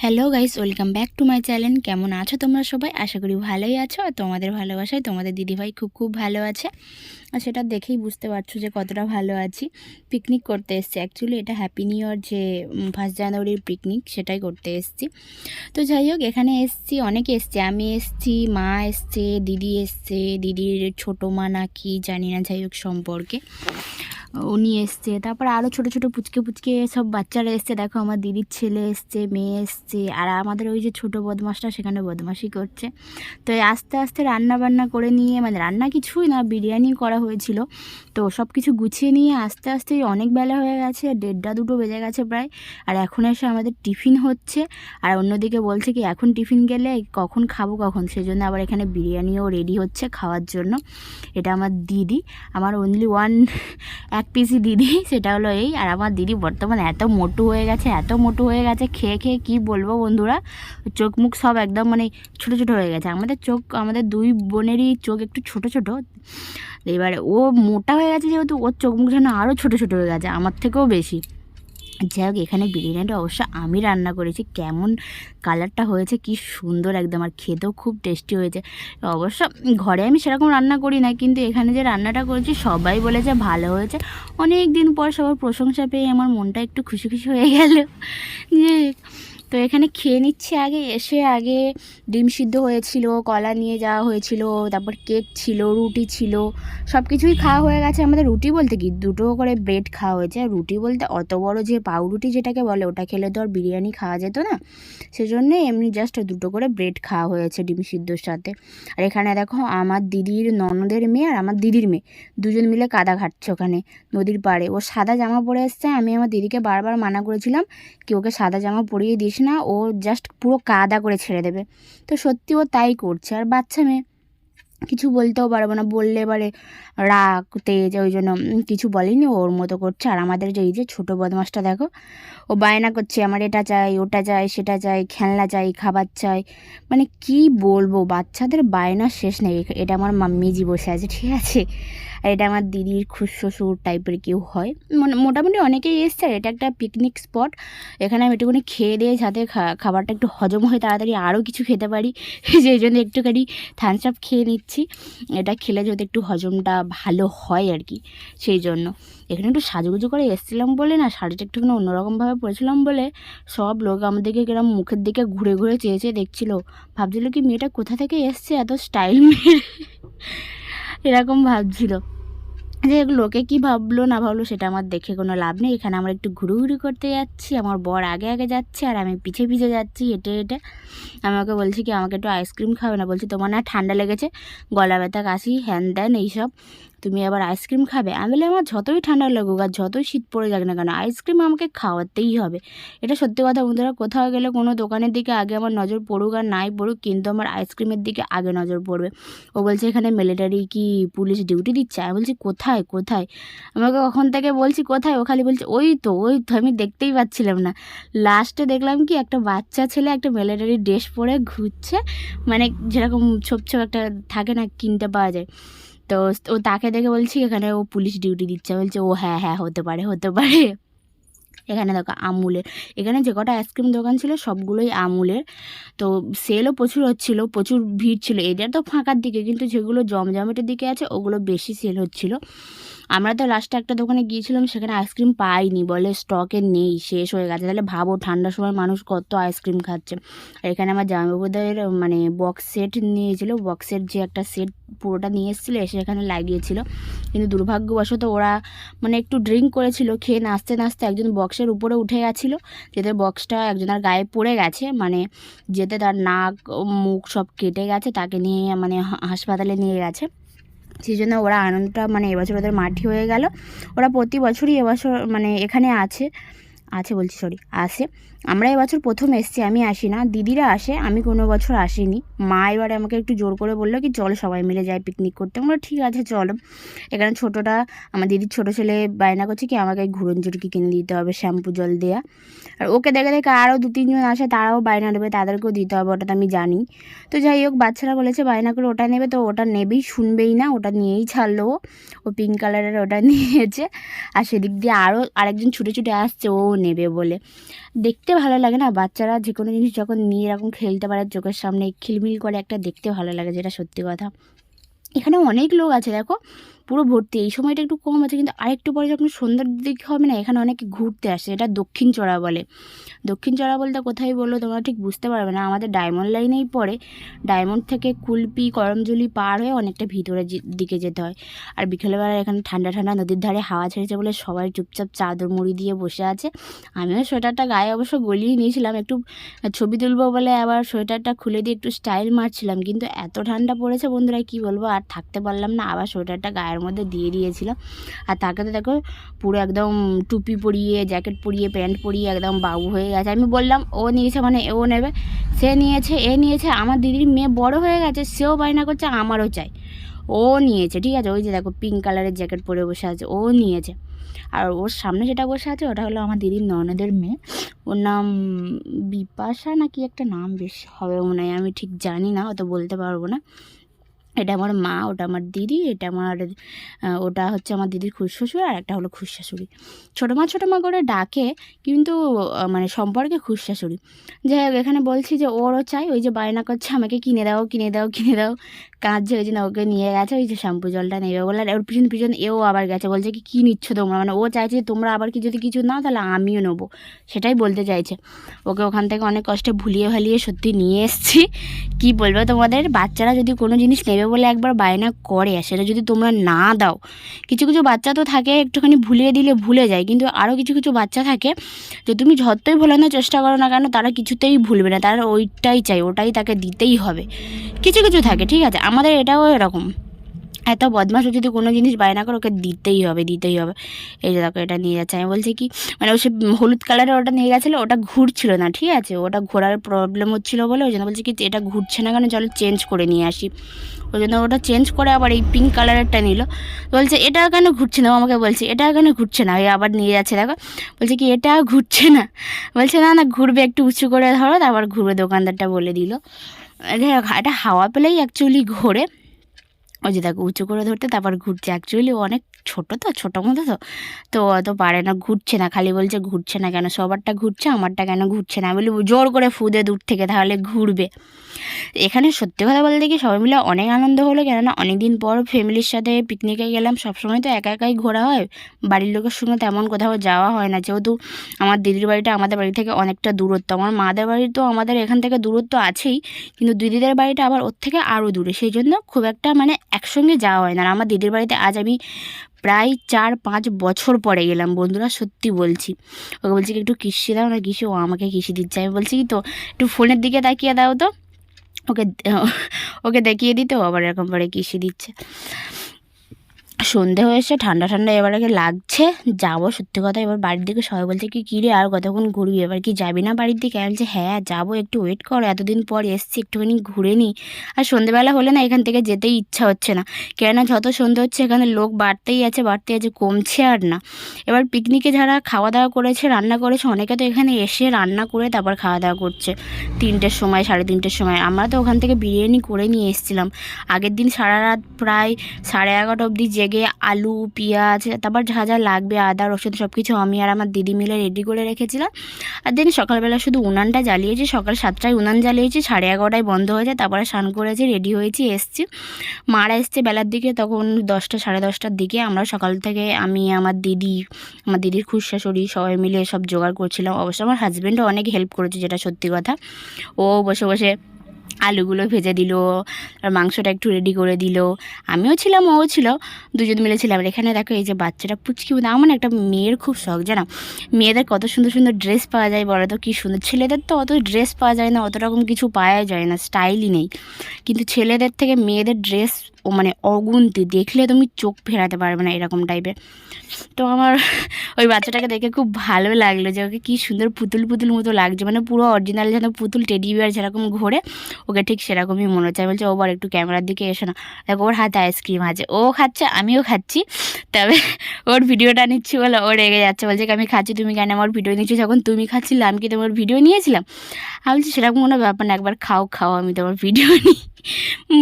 Hello guys, welcome back to my channel. কেমন আছো তোমরা সবাই? আশা করি ভালোই আছো। আর তোমাদের ভালোবাসায় তোমাদের দিদিভাই খুব ভালো আছে। আর সেটা দেখেই বুঝতে পারছো যে কতটা ভালো আছি। পিকনিক করতে এসেছি, অ্যাকচুয়ালি এটা হ্যাপি নিউ ইয়ার যে 1 জানুয়ারির পিকনিক, সেটাই করতে এসেছি। তো যাই হোক, এখানে এসেছি, অনেকে এসছে, আমি এসেছি, মা এসছে, দিদি এসছে, দিদির ছোটো মা নাকি জানি না, যাই হোক সম্পর্কে উনি এসছে। তারপর আরও ছোটো ছোটো পুচকে সব বাচ্চারা এসছে। দেখো, আমার দিদির ছেলে এসছে, মেয়ে এসছে, আর আমাদের ওই যে ছোটো বদমাসটা সেখানে বদমাশি করছে। তো আস্তে আস্তে রান্না বান্না করে নিয়ে, মানে রান্না কিছুই না, বিরিয়ানি করা হয়েছিল। তো সব কিছু গুছিয়ে নিয়ে আস্তে আস্তে অনেক বেলা হয়ে গেছে, 1:30-2 বেজে গেছে প্রায়। আর এখন এসে আমাদের টিফিন হচ্ছে। আর অন্যদিকে বলছে কি এখন টিফিন গেলে কখন খাবো কখন, সেজন্য আবার এখানে বিরিয়ানিও রেডি হচ্ছে খাওয়ার জন্য। এটা আমার দিদি, আমার অনলি ওয়ান এক পিসি দিদি, সেটা হলো এই। আর আমার দিদি বর্তমানে এত মোটু হয়ে গেছে খেয়ে খেয়ে কী বলবো বন্ধুরা, চোখ মুখ সব একদম মানে ছোটো ছোটো হয়ে গেছে। আমাদের দুই বোনেরই চোখ একটু ছোটো ছোটো। এবারে ও মোটা হয়ে গেছে যেহেতু, ওর চোখ মুখ যেন আরও ছোটো ছোটো হয়ে গেছে, আমার থেকেও বেশি। যাই হোক, এখানে বিরিয়ানিটা অবশ্য আমি রান্না করেছি। কেমন কালারটা হয়েছে, কি সুন্দর একদম, আর খেতেও খুব টেস্টি হয়েছে। অবশ্য ঘরে আমি সেরকম রান্না করি না, কিন্তু এখানে যে রান্নাটা করেছি সবাই বলেছে ভালো হয়েছে। অনেক দিন পর সবার প্রশংসা পেয়ে আমার মনটা একটু খুশি খুশি হয়ে গেল। যে তো এখানে খেয়ে নিচ্ছি। আগে ডিম সিদ্ধ হয়েছিল, কলা নিয়ে যাওয়া হয়েছিল, তারপর কেক ছিল, রুটি ছিল, সব কিছুই খাওয়া হয়ে গেছে। আমাদের রুটি বলতে কি 2টো করে ব্রেড খাওয়া হয়েছে। রুটি বলতে অত বড় যে পাউরুটি যেটাকে বলে, ওটা খেলে তো আর বিরিয়ানি খাওয়া যেত না, সেজন্য এমনি জাস্ট 2টো করে ব্রেড খাওয়া হয়েছে ডিম সিদ্ধর সাথে। আর এখানে দেখো, আমার দিদির ননদের মেয়ে আর আমার দিদির মেয়ে দুজন মিলে কাদা ঘাটছে ওখানে নদীর পাড়ে। ও সাদা জামা পরে এসছে, আমি আমার দিদিকে বারবার মানা করেছিলাম কি ওকে সাদা জামা পরিয়ে দিস না, ও জাস্ট পুরো কাদা করে ছেড়ে দেবে। তো সত্যি ও তাই করছে। আর বাচ্চা মেয়ে, কিছু বলতেও পারবো না, বললে এবারে রাগ তেজ, ওই জন্য কিছু বলেনি, ওর মতো করছে। আর আমাদের যে এই যে ছোটো বদমাসটা দেখো, ও বায়না করছে আমার এটা চাই, ওটা চাই, সেটা চাই, খেলনা চাই, খাবার চাই। মানে কি বলবো, বাচ্চাদের বায়নার শেষ নেই। এটা আমার মাম্মিজি বসে আছে, ঠিক আছে। আর এটা আমার দিদির খুড়শ্বশুর টাইপের কেউ হয়, মোটামুটি অনেকেই এসছে। আর এটা একটা পিকনিক স্পট। এখানে আমি একটুখানি খেয়ে দিয়ে যাতে খাবারটা একটু হজম হয় তাড়াতাড়ি, আরও কিছু খেতে পারি, সেই জন্য একটুখানি থামস আপ খেয়ে নিচ্ছি। এটা খেলে যদি একটু হজমটা ভালো হয় আর কি, সেই জন্য। এখানে একটু সাজুগুজু করে এসেছিলাম বলে না, শাড়িটা একটুখানি অন্যরকমভাবে পরেছিলাম বলে সব লোক আমাদেরকে কিরম মুখের দিকে ঘুরে ঘুরে চেয়ে চেয়ে দেখছিল, ভাবছিল কি মেয়েটা কোথা থেকে এসছে এত স্টাইল মেয়ে, এরকম ভাবছিল। যে লোকে কি ভাবলো না ভাবলো সেটা আমার দেখে কোনো লাভ নেই। এখানে আমরা একটু ঘুরুঘুরি করতে যাচ্ছি, আমার বর আগে আগে যাচ্ছে আর আমি পিছে পিছে যাচ্ছি হেঁটে হেঁটে। আমি ওকে বলছি কি আমাকে একটু আইসক্রিম খাবে না, বলছি তোমার না ঠান্ডা লেগেছে, গলা ব্যথা, কাশি, হ্যান ত্যান এইসব, তুমি আবার আইসক্রিম খাবে? আমি বলি আমার যতই ঠান্ডা লাগুক আর যতই শীত পড়ে যাক না কেন, আইসক্রিম আমাকে খাওয়াতেই হবে। এটা সত্যি কথা বন্ধুরা, কোথাও গেলে কোনো দোকানের দিকে আগে আমার নজর পড়ুক আর নাই পড়ুক, কিন্তু আমার আইসক্রিমের দিকে আগে নজর পড়বে। ও বলছে এখানে মিলিটারি কি পুলিশ ডিউটি দিচ্ছে? আমি বলছি কোথায় কোথায়, আমাকে কখন থেকে বলছি কোথায়, ও খালি বলছে ওই তো আমি দেখতেই পাচ্ছিলাম না। লাস্টে দেখলাম কি একটা বাচ্চা ছেলে একটা মিলিটারি ড্রেস পরে ঘুরছে, মানে যেরকম ছোপ ছোপ একটা থাকে না, কিনতে পাওয়া যায়। তো ও তাকে দেখে বলছি এখানে ও পুলিশ ডিউটি দিচ্ছে। বলছে ও হ্যাঁ হ্যাঁ হতে পারে হতে পারে। এখানে দেখো আমুলের, এখানে যে কটা আইসক্রিম দোকান ছিল সবগুলোই আমুলের। তো সেলও প্রচুর হচ্ছিলো, প্রচুর ভিড় ছিল। এদের তো ফাঁকার দিকে, কিন্তু যেগুলো জমজমাটের দিকে আছে ওগুলো বেশি সেল হচ্ছিলো। আমরা তো লাস্টে একটা দোকানে গিয়েছিলাম, সেখানে আইসক্রিম পাইনি, বলে স্টকে নেই, শেষ হয়ে গেছে। তাহলে ভাবো ঠান্ডার সময় মানুষ কত আইসক্রিম খাচ্ছে। আর এখানে আমার জামাইবাবুদের মানে বক্স সেট নিয়েছিল, বক্সের যে একটা সেট পুরোটা নিয়ে এসেছিলো, এসে এখানে লাগিয়েছিল। কিন্তু দুর্ভাগ্যবশত ওরা মানে একটু ড্রিঙ্ক করেছিল, খেয়ে নাচতে নাচতে একজন বক্সের উপরে উঠে গেছিলো, যেতে বক্সটা একজনের গায়ে পড়ে গেছে, মানে যেতে তার নাক মুখ সব কেটে গেছে, তাকে নিয়ে মানে হাসপাতালে নিয়ে গেছে। সেই জন্য ওরা আনন্দটা মানে এবছর ওদের মাটি হয়ে গেল। ওরা প্রতি বছরই এবছর মানে এখানে আছে বলছি সরি আসে। আমরা এবছর প্রথম এসেছি, আমি আসি না, দিদিরা আসে, আমি কোনো বছর আসিনি। মা এবারে আমাকে একটু জোর করে বললো কি চলো সবাই মিলে যাই পিকনিক করতে। আমরা ঠিক আছে চলো। এখানে ছোটোটা, আমার দিদির ছোটো ছেলে বায়না করছে কি আমাকে ঘুরন চুটকি কিনে দিতে হবে, শ্যাম্পু জল দেয়া। আর ওকে দেখে দেখে আরও 2-3 জন আসে, তারাও বায়না নেবে, তাদেরকেও দিতে হবে, ওটা তো আমি জানি। তো যাই হোক, বাচ্চারা বলেছে বায়না করে ওটা নেবে, তো ওটা নেবেই, শুনবেই না, ওটা নিয়েই ছাড়লো। ও পিঙ্ক কালারের ওটা নিয়েছে। আর সেদিক দিয়ে আরও আরেকজন ছুটে ছুটে আসছে ও নেবে বলে। দেখতে ভালো লাগে না, বাচ্চারা যে কোনো জিনিস যখন নিয়ে এরকম খেলতে পারে চোখের সামনে খিলমিল করে একটা দেখতে ভালো লাগে, যেটা সত্যি কথা। এখানে অনেক লোক আছে দেখো, পুরো ভর্তি। এই সময়টা একটু কম আছে, কিন্তু আরেকটু পরে যখন সন্ধ্যার দিকে হবে না, এখানে অনেকে ঘুরতে আসে। এটা দক্ষিণ চড়া বলে। দক্ষিণ চড়া বলতে কোথায় বললো তোমরা ঠিক বুঝতে পারবে না, আমাদের ডায়মন্ড লাইনেই পড়ে। ডায়মন্ড থেকে কুলপি করমজুলি পার হয়ে অনেকটা ভিতরের দিকে যেতে হয়। আর বিকেলবেলা এখানে ঠান্ডা ঠান্ডা নদীর ধারে হাওয়া ছেড়েছে বলে সবাই চুপচাপ চাদর মুড়ি দিয়ে বসে আছে। আমিও সোয়েটারটা গায়ে অবশ্য গলিয়ে নিয়েছিলাম, একটু ছবি তুলবো বলে আবার সোয়েটারটা খুলে দিয়ে একটু স্টাইল মারছিলাম, কিন্তু এত ঠান্ডা পড়েছে বন্ধুরা কী বলবো, আর থাকতে পারলাম না, আবার সোয়েটারটা গায়ের মধ্যে দিয়ে দিয়েছিলাম। আর তাকে তো দেখো পুরো একদম টুপি পরিয়ে জ্যাকেট পরিয়ে প্যান্ট পরিয়ে একদম বাবু হয়ে গেছে। আমি বললাম ও নিয়েছে মানে ও নেবে, সে নিয়েছে এ নিয়েছে। আমার দিদির মেয়ে বড় হয়ে গেছে, সেও বায়না করছে আমারও চাই, ও নিয়েছে। ঠিক আছে, ওই যে দেখো পিঙ্ক কালারের জ্যাকেট পরে বসে আছে, ও নিয়েছে। আর ওর সামনে যেটা বসে আছে ওটা হলো আমার দিদির ননদের মেয়ে, ওর নাম বিপাশা নাকি একটা নাম বেশ হবে মনে হয়, আমি ঠিক জানি না, অত বলতে পারবো না। এটা আমার মা, ওটা আমার দিদি, এটা আমার ওটা হচ্ছে আমার দিদির খুড়শ্বশুর, আর একটা হলো খুড়শাশুড়ি। ছোটো মা করে ডাকে, কিন্তু মানে সম্পর্কে খুড়শাশুড়ি। যাই হোক, এখানে বলছি যে ওরও চাই, ওই যে বায়না করছে আমাকে কিনে দাও কিনে দাও কিনে দাও, কাঁদছে। ওই জন্য ওকে নিয়ে গেছে, ওই যে শ্যাম্পু জলটা নেবে বলে। আর ওর পিছন এও আবার গেছে, বলছে কি কী নিচ্ছ তোমরা, মানে ও চাইছে তোমরা আবার কি যদি কিছু নাও তাহলে আমিও নেবো, সেটাই বলতে চাইছে। ওকে ওখান থেকে অনেক কষ্টে ভুলিয়ে ভালিয়ে সত্যি নিয়ে এসেছি। কি বলবো তোমাদের, বাচ্চারা যদি কোনো জিনিস নেবে বলে একবার বায়না করে, সেটা যদি তোমরা না দাও, কিছু কিছু বাচ্চা তো থাকে একটুখানি ভুলিয়ে দিলে ভুলে যায়, কিন্তু আরও কিছু কিছু বাচ্চা থাকে যে তুমি যতই ভোলানোর চেষ্টা করো না কেন তারা কিছুতেই ভুলবে না, তারা ওইটাই চাই, ওটাই তাকে দিতেই হবে। কিছু কিছু থাকে, ঠিক আছে, আমাদের এটাও এরকম। এত বদমাশ, যদি কোনো জিনিস বায়না করে ওকে দিতেই হবে দিতেই হবে। এই যে দেখো এটা নিয়ে যাচ্ছে, আমি বলছি কি মানে ও সে হলুদ কালারের ওটা নিয়ে গেছিলো, ওটা ঘুরছিল না, ঠিক আছে, ওটা ঘোরার প্রবলেম হচ্ছিলো বলে ওই জন্য বলছি কি এটা ঘুরছে না কেন, চলো চেঞ্জ করে নিয়ে আসি। ওই জন্য ওটা চেঞ্জ করে আবার এই পিঙ্ক কালারেরটা নিল। বলছে এটা কেন ঘুরছে না, ও আমাকে বলছে এটা কেন ঘুরছে না, ওই আবার নিয়ে যাচ্ছে দেখো। বলছে কি এটা ঘুরছে না, বলছে না না ঘুরবে, একটু উঁচু করে ধরো তারপর ঘুরবে, দোকানদারটা বলে দিল। এটা হাওয়া পেলেই অ্যাকচুয়ালি ঘোরে। ওই যে দেখো উঁচু করে ধরতে তারপর ঘুরছে, অ্যাকচুয়ালি অনেক ছোটো তো, ছোটো মতো তো অত পারে না, ঘুরছে না, খালি বলছে ঘুরছে না কেন, সবারটা ঘুরছে আমারটা কেন ঘুরছে না। বলি জোর করে ফুদে দূর থেকে, তাহলে ঘুরবে। এখানে সত্যি কথা বলতে কি সবাই মিলে অনেক আনন্দ হলো, কেননা অনেক দিন পর ফ্যামিলির সাথে পিকনিকে গেলাম। সবসময় তো একা একাই ঘোরা হয়, বাড়ির লোকের সঙ্গে তেমন কোথাও যাওয়া হয় না, যেহেতু আমার দিদির বাড়িটা আমাদের বাড়ি থেকে অনেকটা দূরত্ব, আমার মাদের বাড়ি তো আমাদের এখান থেকে দূরত্ব আছেই, কিন্তু দিদিদের বাড়িটা আবার ওর থেকে আরও দূরে, সেই জন্য খুব একটা মানে একসঙ্গে যাওয়া হয় না। আর আমার দিদির বাড়িতে আজ আমি প্রায় 4-5 বছর পরে গেলাম বন্ধুরা, সত্যি বলছি। ওকে বলছি কি একটু কিসি দাও না, কিসি, ও আমাকে কিসি দিচ্ছে। আমি বলছি কি তো একটু ফোনের দিকে তাকিয়ে দাও তো, ওকে ওকে দেখিয়ে দিতে, ও আবার এরকম করে কিসি দিচ্ছে। সন্ধে হয়েছে, ঠান্ডা ঠান্ডা এবারে লাগছে, যাবো সত্যি কথা এবার বাড়ির দিকে। সবাই বলছে কি কিরে আর কতক্ষণ ঘুরবি, এবার কি যাবি না বাড়ির দিকে? আমি বলছি হ্যাঁ যাবো, একটু ওয়েট করো, এতদিন পর এসছি একটুখানি ঘুরে নিই। আর সন্ধেবেলা হলে না এখান থেকে যেতেই ইচ্ছা হচ্ছে না, কেননা যত সন্ধে হচ্ছে এখানে লোক বাড়তেই আছে কমছে আর না। এবার পিকনিকে যারা খাওয়া দাওয়া করেছে রান্না করেছে, অনেকে তো এখানে এসে রান্না করে তারপর খাওয়া দাওয়া করছে 3টের সময় 3:30-র সময়। আমরা তো ওখান থেকে বিরিয়ানি করে নিয়ে এসেছিলাম আগের দিন সারা রাত, প্রায় 11:30 অবধি জেগে আলু পেঁয়াজ তারপর যা যা লাগবে আদা রসুন সব কিছু আমি আর আমার দিদি মিলে রেডি করে রেখেছিলাম। আর দিন সকালবেলা শুধু উনানটা জ্বালিয়েছি, সকাল 7টায় উনান জ্বালিয়েছি, 11:30টায় বন্ধ হয়েছে, তারপরে স্নান করেছি, রেডি হয়েছি, এসছি। মারা এসছে বেলার দিকে, তখন 10টা 10:30টার দিকে। আমরা সকাল থেকে আমি আমার দিদির খুড়শাশুড়ি সবাই মিলে সব জোগাড় করছিলাম। অবশ্য আমার হাজব্যান্ডও অনেক হেল্প করেছে, যেটা সত্যি কথা। ও বসে বসে আলুগুলো ভেজে দিল, আর মাংসটা একটু রেডি করে দিল, আমিও ছিলাম ও ছিল, দুজন মিলে ছিলাম। আর এখানে দেখো এই যে বাচ্চাটা পুচকি মতো, আমার একটা মেয়ের খুব শখ জানো, মেয়েদের কত সুন্দর সুন্দর ড্রেস পাওয়া যায় বলো তো, কী সুন্দর। ছেলেদের তো অত ড্রেস পাওয়া যায় না, অত রকম কিছু পাওয়া যায় না, স্টাইলই নেই, কিন্তু ছেলেদের থেকে মেয়েদের ড্রেস ও মানে অগুন্তি, দেখলে তুমি চোখ ফেরাতে পারবে না এরকম টাইপের। তো আমার ওই বাচ্চাটাকে দেখে খুব ভালো লাগলো, যে ওকে কী সুন্দর পুতুল পুতুল মতো লাগছে, মানে পুরো অরিজিনাল যেন পুতুল টেডি বিয়ার যেরকম ঘোরে ওকে ঠিক সেরকমই মনে হচ্ছে। আমি বলছি ও বল একটু ক্যামেরার দিকে এসো না, দেখো ওর হাতে আইসক্রিম আছে, ও খাচ্ছে আমিও খাচ্ছি, তবে ওর ভিডিওটা নিচ্ছি বলে ও রেগে যাচ্ছে, বলছে আমি খাচ্ছি তুমি কেন আমার ভিডিও নিচ্ছি, যখন তুমি খাচ্ছিলে আমি কি তোমার ভিডিও নিয়েছিলাম? আমি বলছি সেরকম কোনো ব্যাপার না, একবার খাও খাও, আমি তোমার ভিডিও নিই।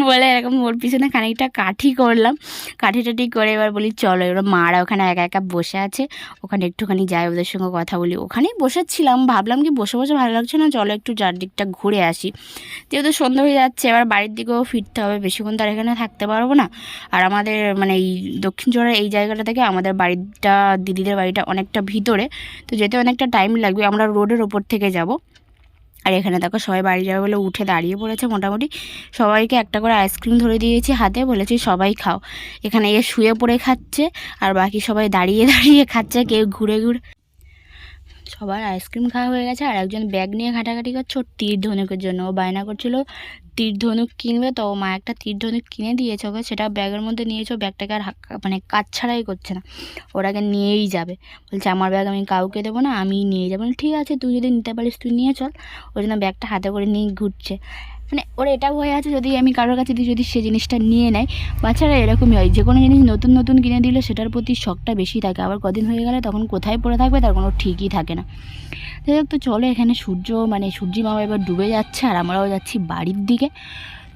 বলে এরকম ওর পিছনে খানিকটা কাঠি করলাম, কাঠি টাঠি করে এবার বলি চলো, এবার মারা ওখানে একা একা বসে আছে, ওখানে একটুখানি যাই ওদের সঙ্গে কথা বলি। ওখানেই বসেছিলাম, ভাবলাম কি বসে বসে ভালো লাগছে না, চলো একটু চারদিকটা ঘুরে আসি। যেহেতু সন্ধ্যা হয়ে যাচ্ছে, এবার বাড়ির দিকেও ফিরতে হবে, বেশিক্ষণ তো আর এখানে থাকতে পারবো না। আর আমাদের মানে এই দক্ষিণ চড়ার এই জায়গাটা থেকে আমাদের বাড়িটা, দিদিদের বাড়িটা অনেকটা ভিতরে, তো যেতে অনেকটা টাইম লাগবে। আমরা রোডের ওপর থেকে যাব। আর এখানে দেখো সবাই বাড়ি যাবে বলে উঠে দাঁড়িয়ে পড়েছে মোটামুটি। সবাইকে একটা করে আইসক্রিম ধরে দিয়েছি হাতে, বলেছি সবাই খাও। এখানে এ শুয়ে পড়ে খাচ্ছে, আর বাকি সবাই দাঁড়িয়ে দাঁড়িয়ে খাচ্ছে, কেউ ঘুরে ঘুরে। সবার আইসক্রিম খাওয়া হয়ে গেছে, আর একজন ব্যাগ নিয়ে ঘাটাঘাটি করছে ওর তীর ধনুকের জন্য। ও বায়না করছিল তীর ধনুক কিনবে, তো মা একটা তীর ধনুক কিনে দিয়েছে ওকে, সেটা ব্যাগের মধ্যে নিয়েছে। ব্যাগটাকে আর মানে কাজ ছাড়াই করছে না, ওরাকে নিয়েই যাবে। বলছে আমার ব্যাগ আমি কাউকে দেবো না, আমি নিয়ে যাবো। ঠিক আছে, তুই যদি নিতে পারিস তুই নিয়ে চল। ওই জন্য ব্যাগটা হাতে করে নিয়ে ঘুরছে। মানে ওর এটা ভয় আছে যদি আমি কারোর কাছে দিই, যদি সে জিনিসটা নিয়ে নেয়। বাচ্চারা এরকমই হয়, যে কোনো জিনিস নতুন নতুন কিনে দিলে সেটার প্রতি শখটা বেশি থাকে, আবার কদিন হয়ে গেলে তখন কোথায় পড়ে থাকবে তার কোনো ঠিকই থাকে না। যাই হোক, তো চলো, এখানে সূর্যি মামা এবার ডুবে যাচ্ছে, আর আমরাও যাচ্ছি বাড়ির দিকে।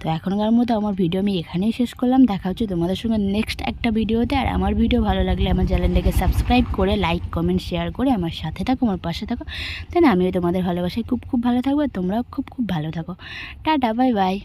তো এখনকার মতো আমার ভিডিও আমি এখানেই শেষ করলাম। দেখা হচ্ছে তোমাদের সঙ্গে নেক্সট একটা ভিডিওতে। আর আমার ভিডিও ভালো লাগলে আমার চ্যানেলটাকে সাবস্ক্রাইব করে লাইক কমেন্ট শেয়ার করে আমার সাথে থাকো, আমার পাশে থাকো। তাই না, আমিও তোমাদের ভালোবাসায় খুব খুব ভালো থাকবো, আর তোমরাও খুব খুব ভালো থাকো। Tata, bye bye.